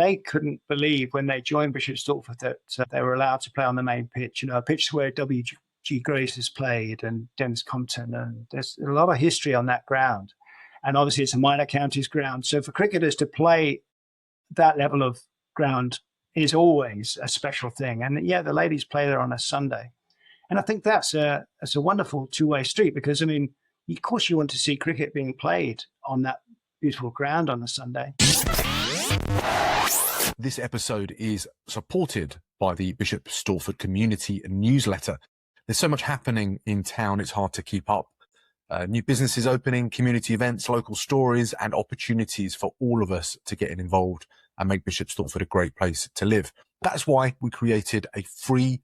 they couldn't believe when they joined Bishop Stortford that they were allowed to play on the main pitch, a pitch where W.G. Grace has played and Dennis Compton, and there's a lot of history on that ground. And obviously it's a minor counties ground. So for cricketers to play that level of ground is always a special thing. And yeah, the ladies play there on a Sunday. And I think that's a wonderful two-way street because, of course you want to see cricket being played on that beautiful ground on a Sunday. This episode is supported by the Bishop Stortford community newsletter. There's so much happening in town, it's hard to keep up. New businesses opening, community events, local stories, and opportunities for all of us to get involved and make Bishop Stortford a great place to live. That's why we created a free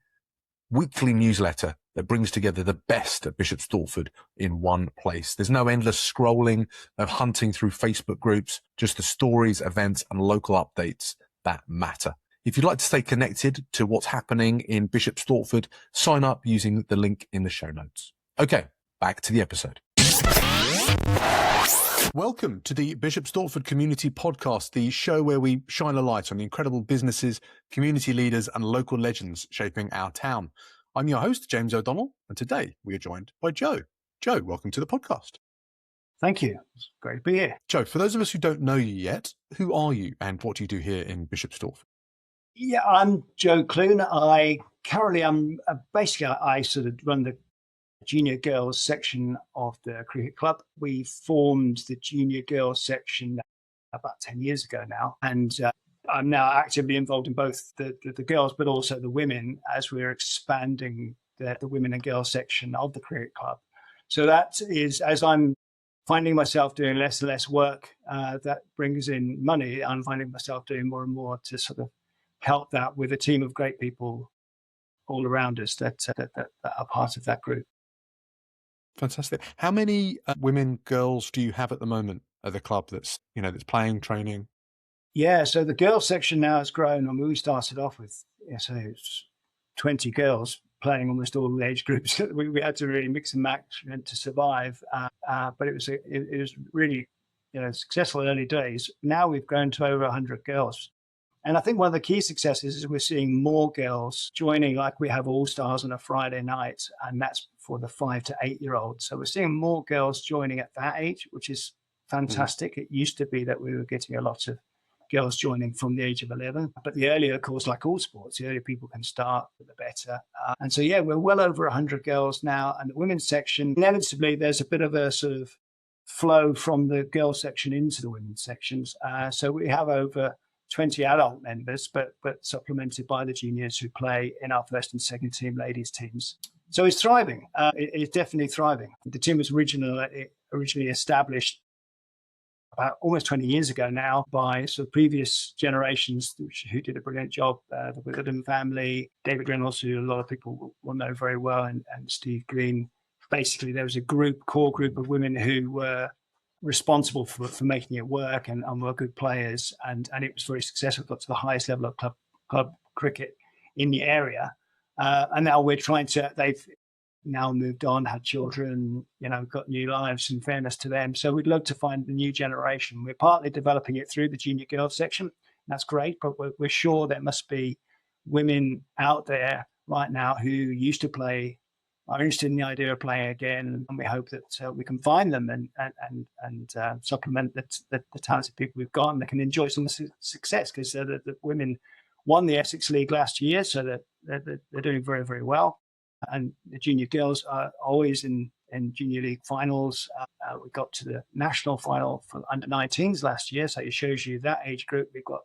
weekly newsletter that brings together the best at Bishop Stortford in one place. There's no endless scrolling of hunting through Facebook groups, just the stories, events, and local updates that matter. If you'd like to stay connected to what's happening in Bishop Stortford, sign up using the link in the show notes. Okay, back to the episode. Welcome to the Bishop Stortford Community Podcast, the show where we shine a light on the incredible businesses, community leaders, and local legends shaping our town. I'm your host, James O'Donnell, and today we are joined by Joe. Joe, welcome to the podcast. Thank you. It's great to be here. Joe, for those of us who don't know you yet, who are you and what do you do here in Bishop Stortford? Yeah, I'm Joe Clune. I currently I sort of run the junior girls section of the cricket club. We formed the junior girls section about 10 years ago now. And I'm now actively involved in both the girls, but also the women as we're expanding the women and girls section of the cricket club. So that is, as I'm finding myself doing less and less work that brings in money, I'm finding myself doing more and more to sort of help that with a team of great people all around us that are part of that group. Fantastic. How many women, girls do you have at the moment at the club that's playing, training? Yeah, so the girls section now has grown. We started off with 20 girls playing almost all the age groups. we had to really mix and match to survive, but it was really successful early days. Now we've grown to over 100 girls. And I think one of the key successes is we're seeing more girls joining, like we have All-Stars on a Friday night, and that's for the 5 to 8 year olds. So we're seeing more girls joining at that age, which is fantastic. Mm-hmm. It used to be that we were getting a lot of girls joining from the age of 11. But the earlier, of course, like all sports, the earlier people can start, the better. And so, yeah, we're well over 100 girls now. And the women's section, inevitably, there's a bit of a sort of flow from the girls section into the women's sections. So we have over 20 adult members, but supplemented by the juniors who play in our first and second team ladies teams. So it's thriving. It's definitely thriving. The team was originally established about almost 20 years ago now by sort of previous generations who did a brilliant job. The Broaden family, David Reynolds, who a lot of people will know very well, and Steve Green. Basically, there was a core group of women who were responsible for making it work and were good players, and it was very successful. Got to the highest level of club cricket in the area, and now they've now moved on, had children, got new lives, in fairness to them. So we'd love to find the new generation. We're partly developing it through the junior girls section. That's great, but we're sure there must be women out there right now who used to play, are interested in the idea of playing again, and we hope that we can find them and supplement the talented people we've got, and they can enjoy some success, because the women won the Essex League last year, so that they're doing very, very well. And the junior girls are always in junior league finals. We got to the national final for under 19s last year, so it shows you that age group we've got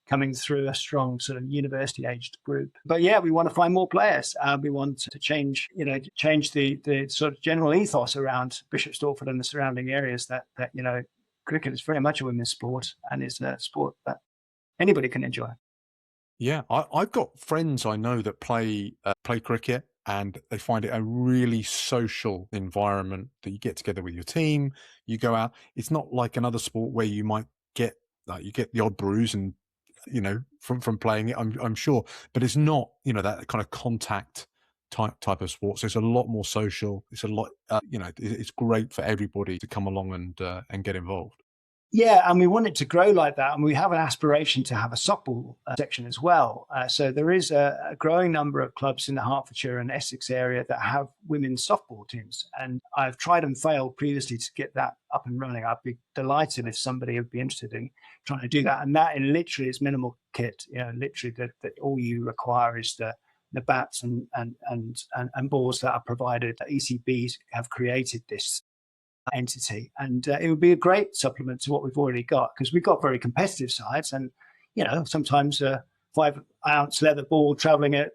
coming through, a strong sort of university-aged group. But yeah, we want to find more players. We want to change the sort of general ethos around Bishop Stortford and the surrounding areas that cricket is very much a women's sport, and it's a sport that anybody can enjoy. Yeah, I've got friends I know that play cricket, and they find it a really social environment that you get together with your team, you go out. It's not like another sport where you might get the odd bruise and from playing it, I'm sure, but it's not that kind of contact type of sport. So it's a lot more social. It's a lot it's great for everybody to come along and get involved. Yeah, and we want it to grow like that. And we have an aspiration to have a softball section as well. So there is a growing number of clubs in the Hertfordshire and Essex area that have women's softball teams. And I've tried and failed previously to get that up and running. I'd be delighted if somebody would be interested in trying to do that. And that in literally is minimal kit. Literally that all you require is the bats and balls that are provided. ECBs have created this entity, and it would be a great supplement to what we've already got, because we've got very competitive sides, and sometimes a 5-ounce leather ball traveling at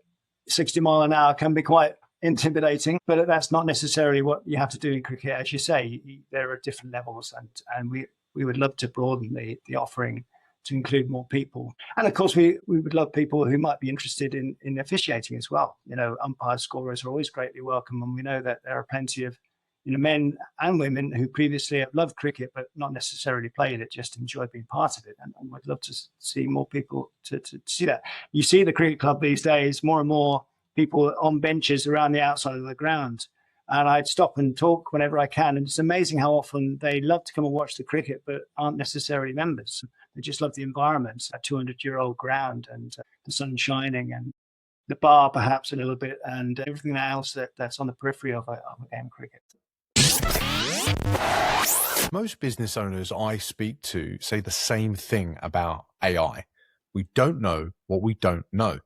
60 mile an hour can be quite intimidating, but that's not necessarily what you have to do in cricket. As you say, there are different levels, and we would love to broaden the offering to include more people. And of course, we would love people who might be interested in officiating as well. Umpire scorers are always greatly welcome, and we know that there are plenty of men and women who previously have loved cricket but not necessarily played it, just enjoy being part of it. And I'd love to see more people to see that. You see the cricket club these days, more and more people on benches around the outside of the ground. And I'd stop and talk whenever I can. And it's amazing how often they love to come and watch the cricket but aren't necessarily members. They just love the environment, a 200-year-old ground and the sun shining and the bar perhaps a little bit and everything else that's on the periphery of a game of cricket. Most business owners I speak to say the same thing about AI. We don't know what we don't know.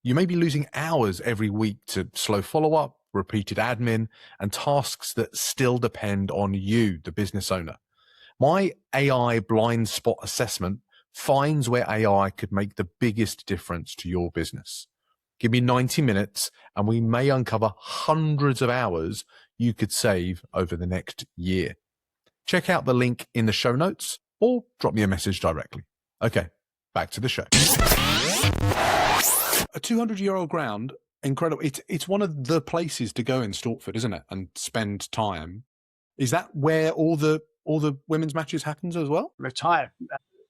You may be losing hours every week to slow follow-up, repeated admin, and tasks that still depend on you, the business owner. My AI blind spot assessment finds where AI could make the biggest difference to your business. Give me 90 minutes and we may uncover hundreds of hours you could save over the next year. Check out the link in the show notes or drop me a message directly. Okay, back to the show. A 200-year-old ground, incredible. It's one of the places to go in Stortford, isn't it? And spend time. Is that where all the women's matches happens as well? Retired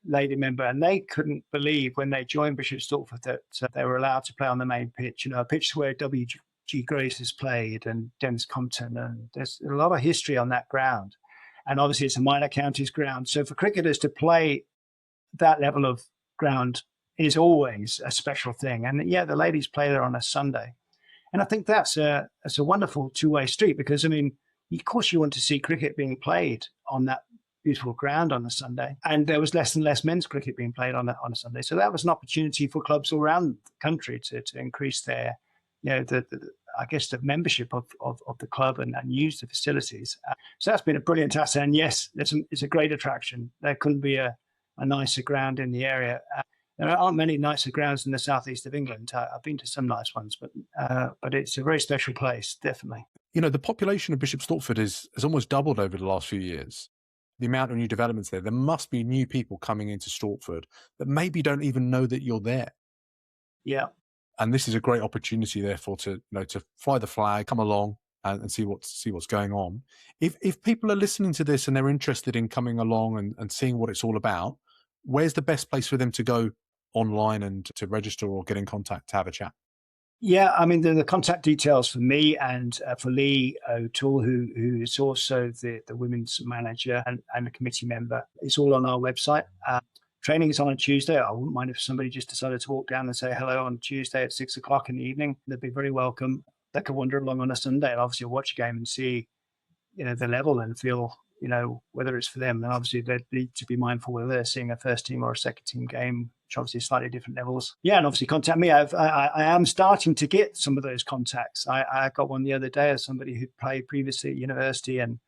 lady member, and they couldn't believe when they joined Bishop Stortford that they were allowed to play on the main pitch. A pitch where W.G. Grace has played and Dennis Compton, and there's a lot of history on that ground. And obviously it's a minor counties ground. So for cricketers to play that level of ground is always a special thing. And yeah, the ladies play there on a Sunday. And I think that's a wonderful two-way street, because, of course you want to see cricket being played on that beautiful ground on a Sunday. And there was less and less men's cricket being played on a Sunday. So that was an opportunity for clubs all around the country to increase their, I guess, the membership of the club and use the facilities. So that's been a brilliant asset. And yes, it's a great attraction. There couldn't be a nicer ground in the area. There aren't many nicer grounds in the southeast of England. I've been to some nice ones, but it's a very special place, definitely. The population of Bishop Stortford has almost doubled over the last few years. The amount of new developments there must be new people coming into Stortford that maybe don't even know that you're there. Yeah. And this is a great opportunity, therefore, to fly the flag, come along and see what's going on. If people are listening to this and they're interested in coming along and seeing what it's all about, where's the best place for them to go online and to register or get in contact to have a chat? Yeah, the contact details for me and for Lee O'Toole, who is also the women's manager and a committee member. It's all on our website. Training is on a Tuesday. I wouldn't mind if somebody just decided to walk down and say hello on Tuesday at 6:00 in the evening. They'd be very welcome. They could wander along on a Sunday and obviously watch a game and see, the level and feel, whether it's for them. And obviously they need to be mindful whether they're seeing a first team or a second team game, which obviously slightly different levels. Yeah, and obviously contact me. I am starting to get some of those contacts. I got one the other day as somebody who played previously at university and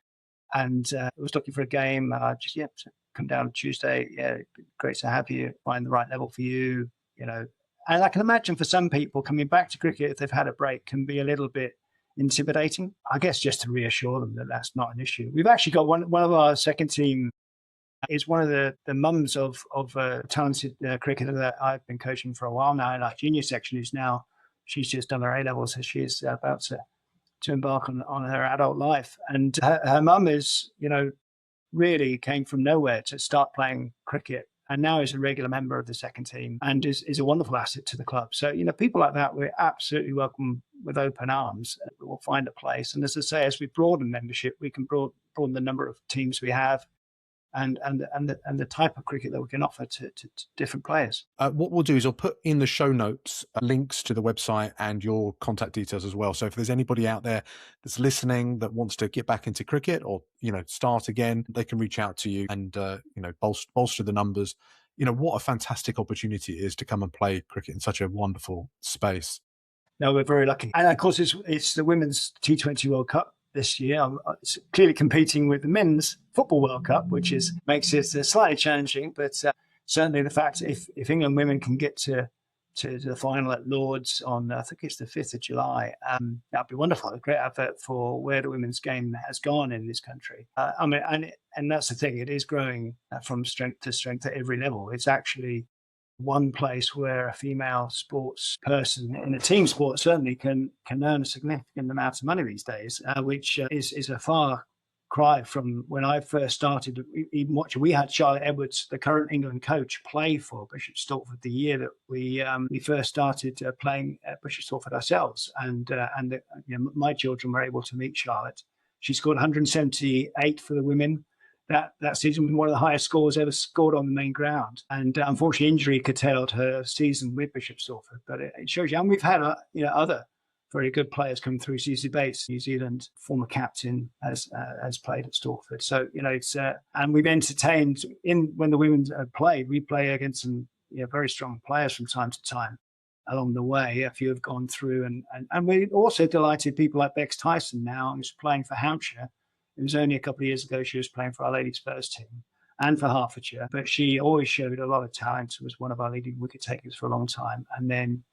was looking for a game. And I just, come down on Tuesday. Yeah, great to have you. Find the right level for you, And I can imagine for some people coming back to cricket, if they've had a break, can be a little bit intimidating. I guess just to reassure them that that's not an issue. We've actually got one of our second team is one of the mums of a talented cricketer that I've been coaching for a while now in our junior section, she's just done her A-levels, so she's about to embark on her adult life. And her mum is, really came from nowhere to start playing cricket and now is a regular member of the second team and is a wonderful asset to the club. So, people like that, we're absolutely welcome with open arms. We'll find a place. And as I say, as we broaden membership, we can broaden the number of teams we have. the type of cricket that we can offer to different players. What we'll do is I'll put in the show notes links to the website and your contact details as well. So if there's anybody out there that's listening that wants to get back into cricket or, start again, they can reach out to you and, bolster the numbers. What a fantastic opportunity it is to come and play cricket in such a wonderful space. No, we're very lucky. And of course, it's the Women's T20 World Cup this year. It's clearly competing with the Men's Football World Cup, which makes it slightly challenging. But certainly the fact if England women can get to the final at Lord's on, I think it's the 5th of July, that'd be wonderful. A great advert for where the women's game has gone in this country. And that's the thing. It is growing from strength to strength at every level. It's actually one place where a female sports person in a team sport certainly can earn a significant amount of money these days, which is a far cry from when I first started even watching. We had Charlotte Edwards, the current England coach, play for Bishop Stortford the year that we first started playing at Bishop Stortford ourselves, and my children were able to meet Charlotte. She scored 178 for the women. That season was one of the highest scores ever scored on the main ground. And unfortunately, injury curtailed her season with Bishop Stortford. But it shows you, and we've had other very good players come through. Susie Bates, New Zealand former captain, has played at Stortford. So it's and we've entertained when the women have played. We play against some very strong players from time to time along the way. A few have gone through, and we're also delighted people like Bex Tyson now, who's playing for Hampshire. It was only a couple of years ago she was playing for our ladies' first team and for Hertfordshire, but she always showed a lot of talent. She was one of our leading wicket takers for a long time, and then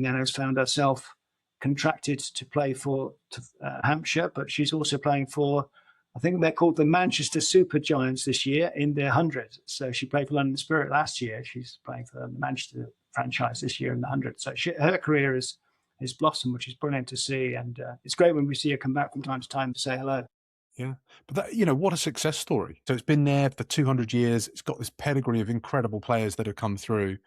has found herself contracted to play for Hampshire, but she's also playing for, I think they're called the Manchester Super Giants this year in their 100. So she played for London Spirit last year. She's playing for the Manchester franchise this year in the 100. So her career is blossomed, which is brilliant to see, and it's great when we see her come back from time to time to say hello. Yeah. But that, what a success story. So it's been there for 200 years. It's got this pedigree of incredible players that have come through.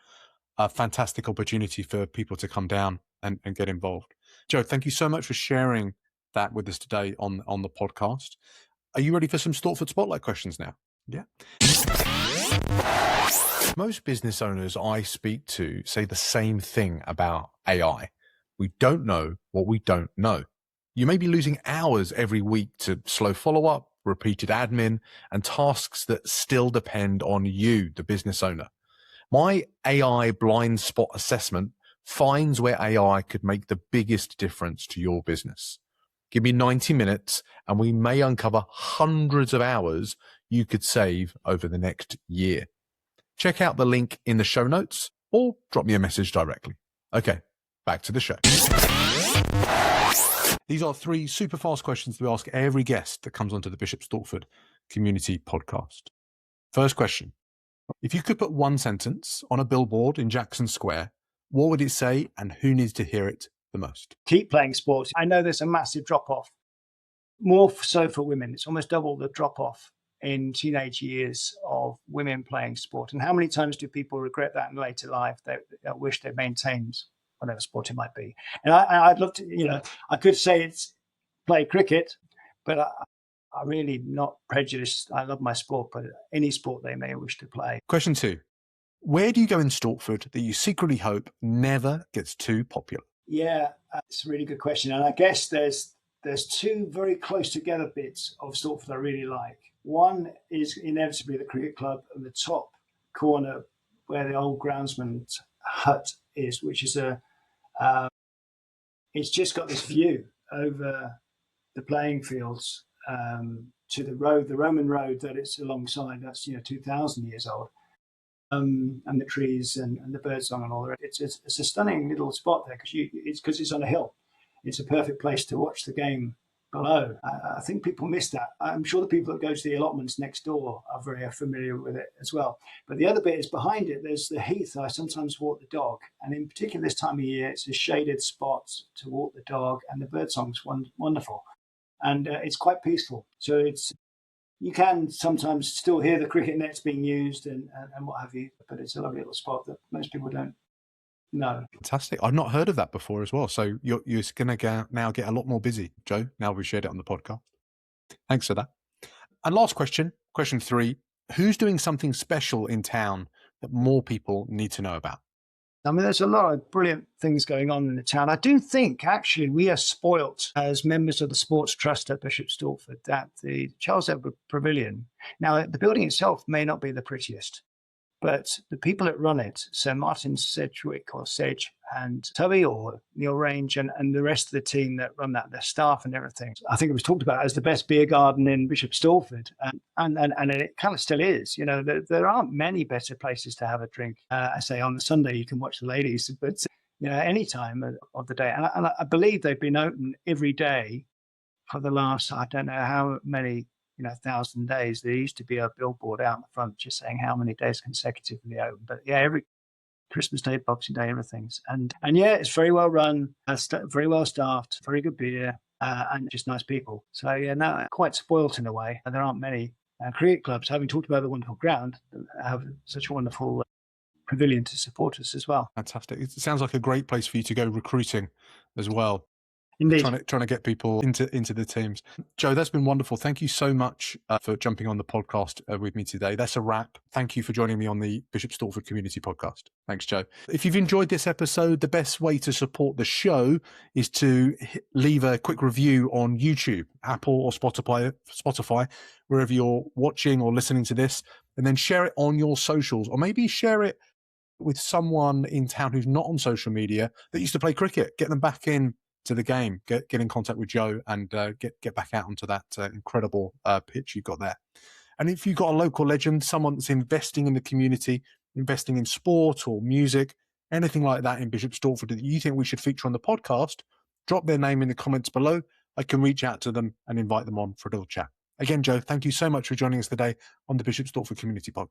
A fantastic opportunity for people to come down and get involved. Joe, thank you so much for sharing that with us today on the podcast. Are you ready for some Stortford Spotlight questions now? Yeah. Most business owners I speak to say the same thing about AI. We don't know what we don't know. You may be losing hours every week to slow follow-up, repeated admin, and tasks that still depend on you, the business owner. My AI blind spot assessment finds where AI could make the biggest difference to your business. Give me 90 minutes and we may uncover hundreds of hours you could save over the next year. Check out the link in the show notes or drop me a message directly. Okay, back to the show. These are 3 super fast questions that we ask every guest that comes onto the Bishop Stortford Community Podcast. First question. If you could put one sentence on a billboard in Jackson Square, what would it say and who needs to hear it the most? Keep playing sports. I know there's a massive drop-off, more so for women. It's almost double the drop-off in teenage years of women playing sport. And how many times do people regret that in later life? They wish they maintained whatever sport it might be. And I'd love to, I could say it's play cricket, but I'm really not prejudiced. I love my sport, but any sport they may wish to play. Question 2. Where do you go in Stortford that you secretly hope never gets too popular? Yeah, it's a really good question. And I guess there's 2 very close together bits of Stortford I really like. One is inevitably the cricket club and the top corner where the old groundsman's hut is, which is it's just got this view over the playing fields to the road, the Roman road that it's alongside. That's 2,000 years old, and the trees and the birdsong and all that. It's a stunning little spot there because it's on a hill. It's a perfect place to watch the game below. I think people miss that. I'm sure the people that go to the allotments next door are very familiar with it as well. But the other bit is behind it, there's the heath. I sometimes walk the dog. And in particular this time of year, it's a shaded spot to walk the dog, and the birdsong's wonderful. And it's quite peaceful. So you can sometimes still hear the cricket nets being used and what have you, but it's a lovely little spot that most people don't know. Fantastic. I've not heard of that before as well. So you're going to now get a lot more busy, Joe, now we've shared it on the podcast. Thanks for that. And last question, question 3. who's doing something special in town that more people need to know about? I mean, there's a lot of brilliant things going on in the town. I do think, actually, we are spoilt as members of the Sports Trust at Bishop Stortford that the Charles Edward Pavilion, now the building itself may not be the prettiest, but the people that run it, so Martin Sedgwick or Sedge and Toby or Neil Range and the rest of the team that run that, their staff and everything, I think it was talked about as the best beer garden in Bishop Stortford. And it kind of still is. You know, there aren't many better places to have a drink. I say on the Sunday you can watch the ladies, but you know, any time of the day. And I believe they've been open every day for the last, I don't know how many, 1,000 days. There used to be a billboard out in the front just saying how many days consecutively open. But yeah, every Christmas Day, Boxing Day, everything's. And yeah, it's very well run, very well staffed, very good beer, and just nice people. So yeah, no, quite spoilt in a way. There aren't many cricket clubs, having talked about the wonderful ground, have such a wonderful pavilion to support us as well. Fantastic. It sounds like a great place for you to go recruiting as well. Indeed. Trying to get people into the teams. Joe, that's been wonderful. Thank you so much for jumping on the podcast with me today. That's a wrap. Thank you for joining me on the Bishop Stortford Community Podcast. Thanks, Joe. If you've enjoyed this episode, the best way to support the show is to leave a quick review on YouTube, Apple or Spotify, wherever you're watching or listening to this, and then share it on your socials, or maybe share it with someone in town who's not on social media that used to play cricket. Get them back in to the game, get in contact with Joe and get back out onto that incredible pitch you've got there. And if you've got a local legend, someone that's investing in the community, investing in sport or music, anything like that in Bishop Stortford that you think we should feature on the podcast, drop their name in the comments below. I can reach out to them and invite them on for a little chat. Again, Joe, thank you so much for joining us today on the Bishop Stortford Community Podcast.